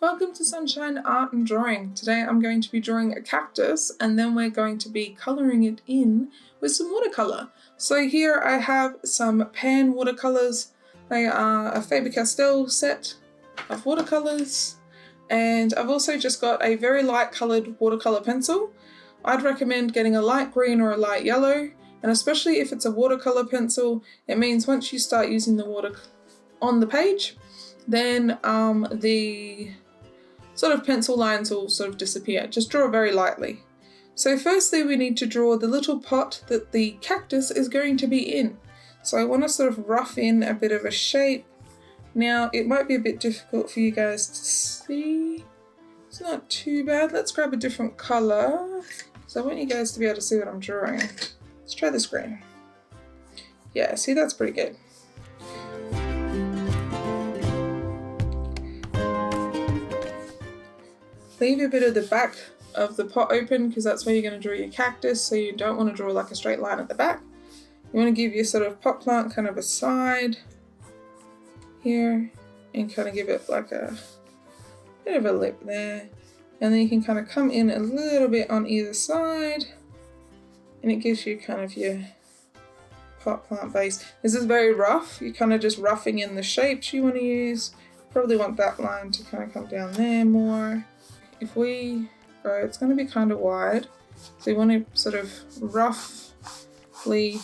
Welcome to Sunshine Art and Drawing. Today I'm going to be drawing a cactus and then we're going to be colouring it in with some watercolour. So here I have some pan watercolours. They are a Faber-Castell set of watercolours, and I've also just got a very light coloured watercolour pencil. I'd recommend getting a light green or a light yellow, and especially if it's a watercolour pencil, it means once you start using the water on the page, then the sort of pencil lines will sort of disappear. Just draw very lightly. So firstly we need to draw the little pot that the cactus is going to be in. So I want to sort of rough in a bit of a shape. Now it might be a bit difficult for you guys to see. It's not too bad. Let's grab a different colour. So I want you guys to be able to see what I'm drawing. Let's try this green. Yeah, see, that's pretty good. Leave a bit of the back of the pot open because that's where you're going to draw your cactus, so you don't want to draw like a straight line at the back. You want to give your sort of pot plant kind of a side here and kind of give it like a bit of a lip there, and then you can kind of come in a little bit on either side and it gives you kind of your pot plant base. This is very rough. You're kind of just roughing in the shapes you want to use. Probably want that line to kind of come down there more. If we go, it's going to be kind of wide, so you want to sort of roughly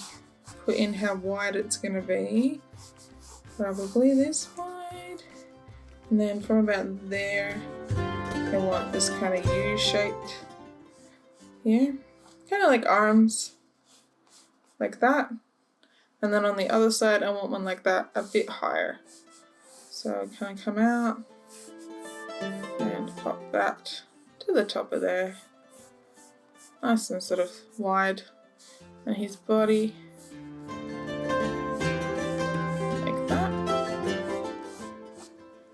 put in how wide it's going to be. Probably this wide, and then from about there I want this kind of U-shaped here, kind of like arms, like that. And then on the other side I want one like that, a bit higher. So kind of come out and pop that to the top of there, nice and sort of wide, and his body like that. I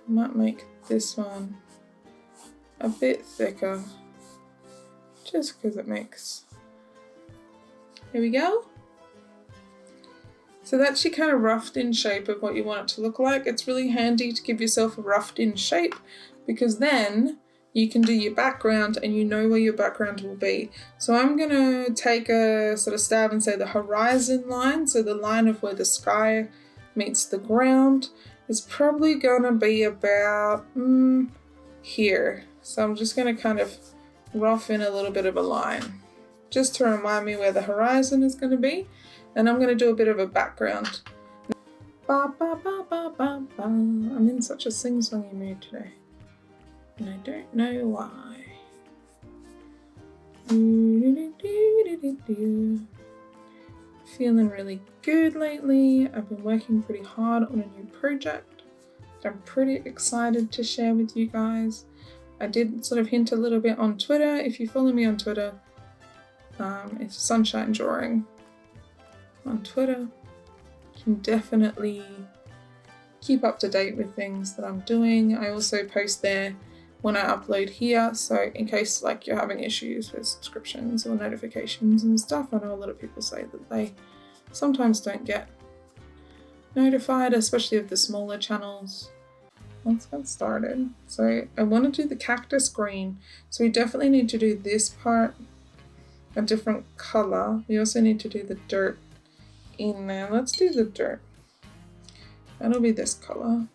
might make this one a bit thicker just because it makes, here we go. So that's your kind of roughed in shape of what you want it to look like. It's really handy to give yourself a roughed in shape because then you can do your background and you know where your background will be. So I'm going to take a sort of stab and say the horizon line, so the line of where the sky meets the ground, is probably going to be about here. So I'm just going to kind of rough in a little bit of a line just to remind me where the horizon is going to be. And I'm going to do a bit of a background. Ba, ba, ba, ba, ba, ba. I'm in such a sing-songy mood today, and I don't know why. Feeling really good lately. I've been working pretty hard on a new project that I'm pretty excited to share with you guys. I did sort of hint a little bit on Twitter. If you follow me on Twitter, it's Sunshine Drawing on Twitter. You can definitely keep up to date with things that I'm doing. I also post there when I upload here, so in case like you're having issues with subscriptions or notifications and stuff. I know a lot of people say that they sometimes don't get notified, especially of the smaller channels. Let's get started. So I want to do the cactus green, so we definitely need to do this part a different color. We also need to do the dirt in there. Let's do the dirt. That'll be this color.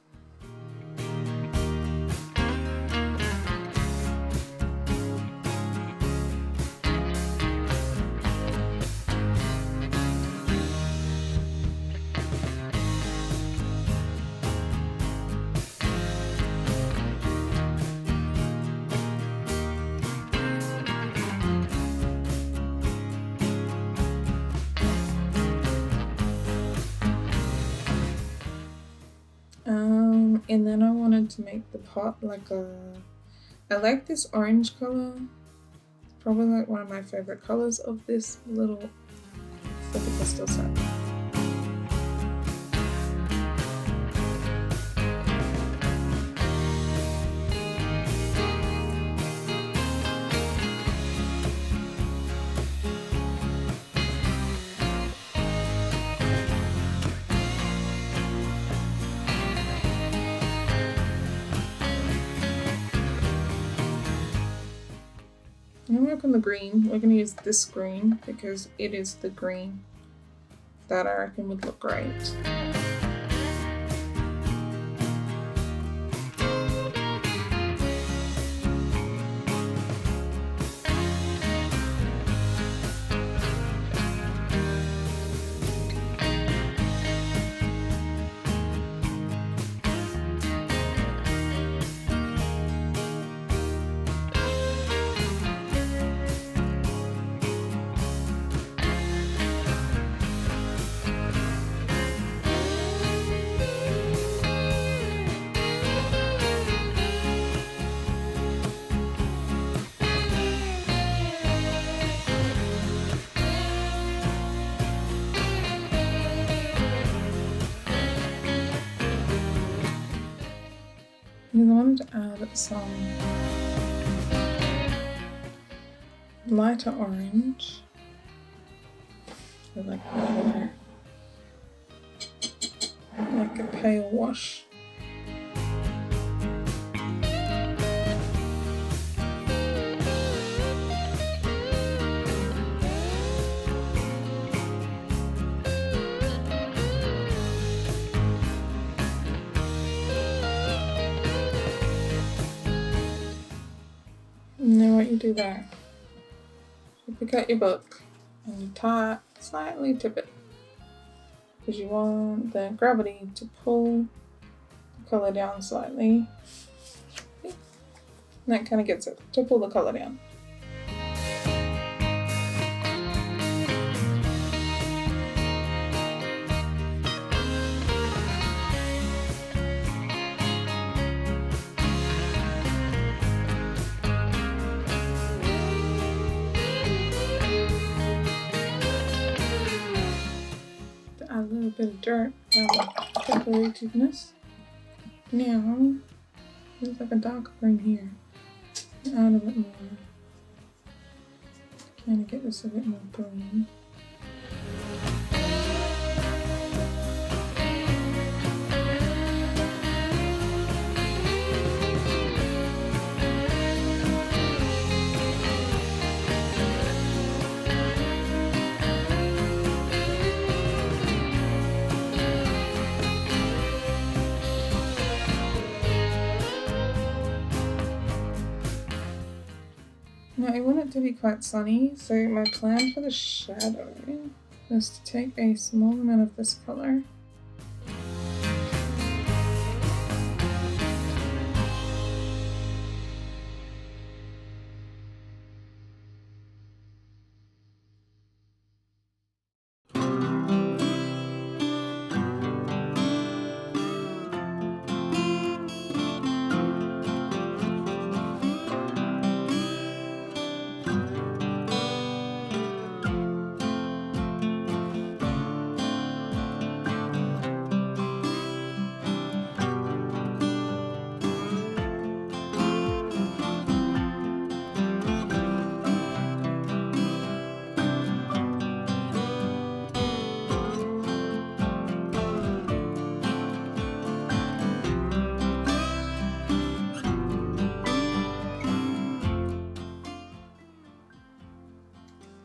And then I wanted to make the pot like I like this orange color. It's probably like one of my favorite colors of this little Faber-Castell set. I'm going to work on the green. We're going to use this green because it is the green that I reckon would look great. Because I wanted to add some lighter orange, so like a pale wash. And then what you do there, you pick out your book and you slightly tip it because you want the gravity to pull the colour down slightly. And that kind of gets it to pull the colour down. A little bit of dirt for decorativeness. Now, there's like a dark green here. Add a bit more. Kind of get this a bit more green. Now I want it to be quite sunny, so my plan for the shadow is to take a small amount of this color .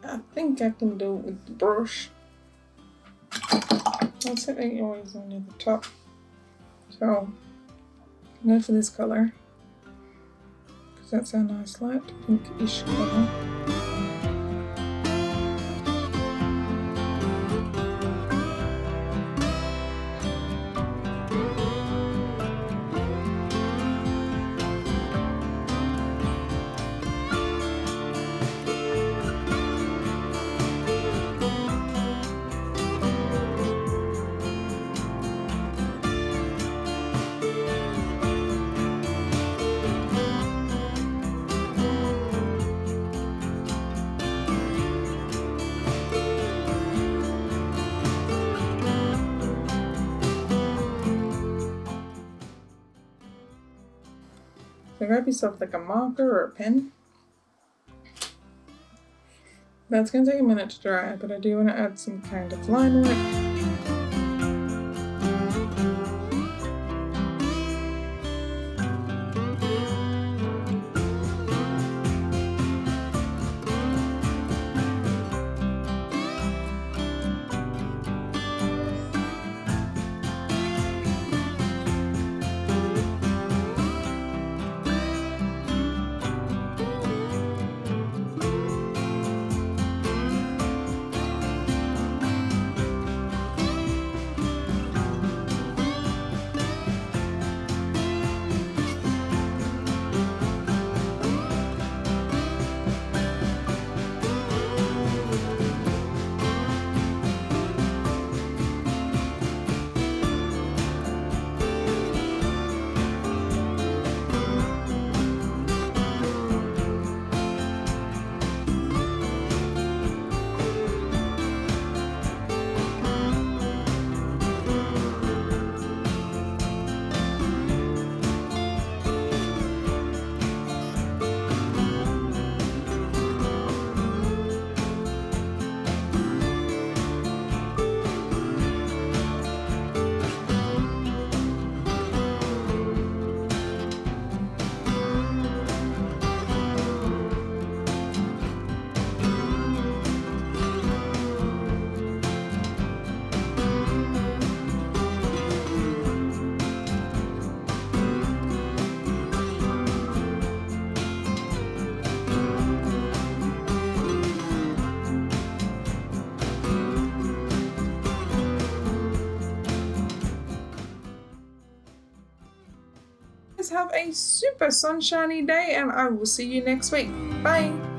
I think I can do it with the brush. I'll set it always near the top. So, go for this color, because that's a nice light pinkish color. So grab yourself like a marker or a pen. That's going to take a minute to dry, but I do want to add some kind of line work. guys have a super sunshiny day, and I will see you next week. Bye!